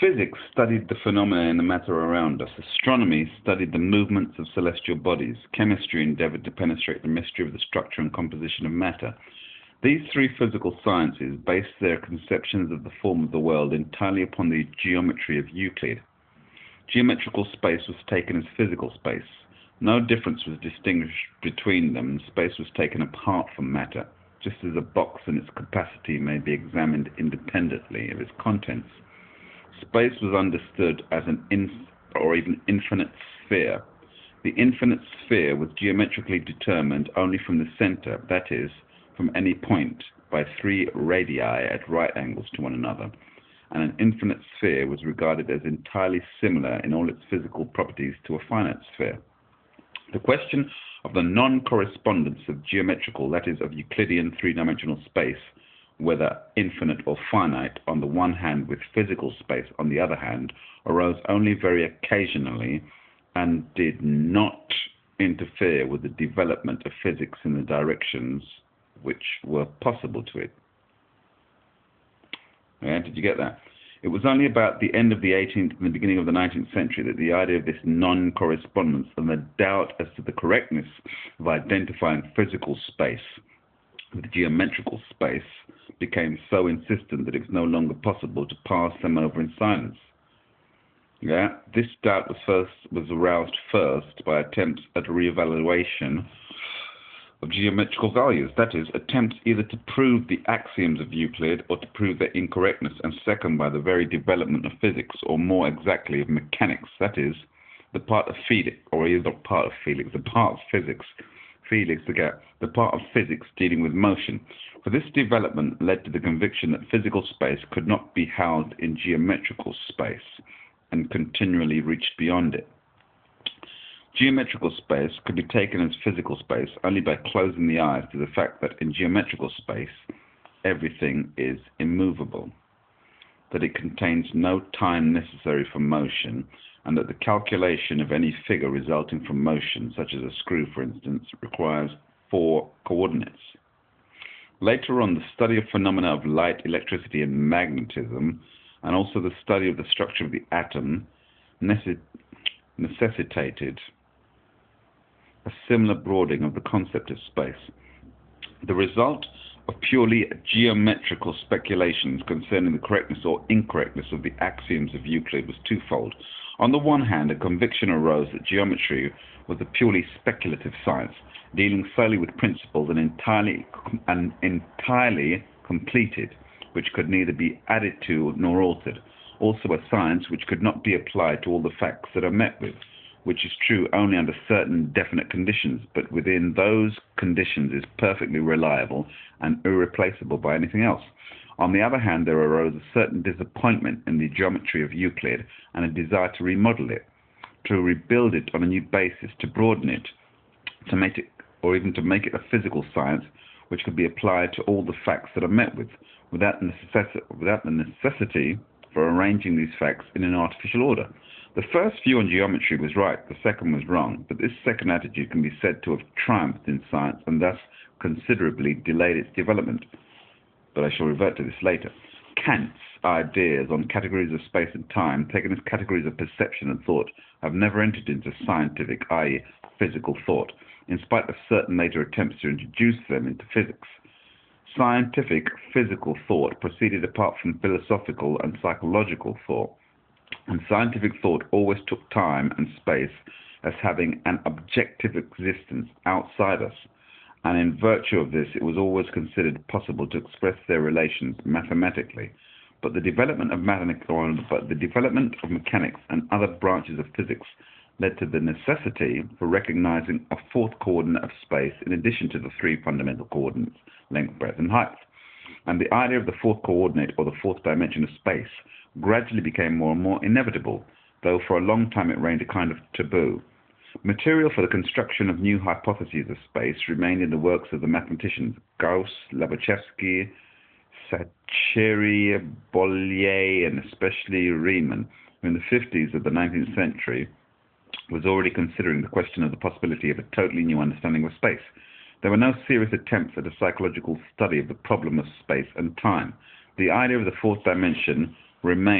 Physics studied the phenomena in the matter around us. Astronomy studied the movements of celestial bodies. Chemistry endeavored to penetrate the mystery of the structure and composition of matter. These three physical sciences based their conceptions of the form of the world entirely upon the geometry of Euclid. Geometrical space was taken as physical space. No difference was distinguished between them. Space was taken apart from matter, just as a box and its capacity may be examined independently of its contents. Space was understood as an infinite sphere. The infinite sphere was geometrically determined only from the center, that is, from any point, by three radii at right angles to one another, and an infinite sphere was regarded as entirely similar in all its physical properties to a finite sphere. The question of the non-correspondence of geometrical, that is, of Euclidean three-dimensional space, whether infinite or finite on the one hand with physical space on the other hand, arose only very occasionally and did not interfere with the development of physics in the directions which were possible to it. Yeah, did you get that? It was only about the end of the 18th and the beginning of the 19th century that the idea of this non-correspondence and the doubt as to the correctness of identifying physical space with geometrical space became so insistent that it was no longer possible to pass them over in silence. Yeah, this doubt was aroused first by attempts at a re-evaluation of geometrical values, that is, attempts either to prove the axioms of Euclid or to prove their incorrectness, and second by the very development of physics, or more exactly of mechanics, that is, the part of Felix, or either part of Felix, the part of physics, the part of physics dealing with motion. For this development led to the conviction that physical space could not be housed in geometrical space and continually reached beyond it. Geometrical space could be taken as physical space only by closing the eyes to the fact that in geometrical space everything is immovable, that it contains no time necessary for motion, and that the calculation of any figure resulting from motion, such as a screw for instance, requires 4 coordinates. Later on, the study of phenomena of light, electricity, and magnetism, and also the study of the structure of the atom, necessitated a similar broadening of the concept of space. The result of purely geometrical speculations concerning the correctness or incorrectness of the axioms of Euclid was twofold. On the one hand, a conviction arose that geometry was a purely speculative science, dealing solely with principles and entirely completed, which could neither be added to nor altered. Also a science which could not be applied to all the facts that are met with, which is true only under certain definite conditions, but within those conditions is perfectly reliable and irreplaceable by anything else. On the other hand, there arose a certain disappointment in the geometry of Euclid and a desire to remodel it, to rebuild it on a new basis, to broaden it, to make it, or even to make it a physical science which could be applied to all the facts that are met with, without the necessity for arranging these facts in an artificial order. The first view on geometry was right, the second was wrong, but this second attitude can be said to have triumphed in science and thus considerably delayed its development. But I shall revert to this later. Kant's ideas on categories of space and time, taken as categories of perception and thought, have never entered into scientific, i.e., physical thought, in spite of certain later attempts to introduce them into physics. Scientific, physical thought proceeded apart from philosophical and psychological thought, and scientific thought always took time and space as having an objective existence outside us, and in virtue of this it was always considered possible to express their relations mathematically. But the development of mechanics and other branches of physics led to the necessity for recognizing a fourth coordinate of space in addition to the 3 fundamental coordinates, length, breadth, and height. And the idea of the fourth coordinate, or the fourth dimension of space, gradually became more and more inevitable, though for a long time it reigned a kind of taboo. Material for the construction of new hypotheses of space remained in the works of the mathematicians Gauss, Lobachevsky, Saccheri, Bolyai, and especially Riemann, who in the 50s of the 19th century was already considering the question of the possibility of a totally new understanding of space. There were no serious attempts at a psychological study of the problem of space and time. The idea of the fourth dimension remained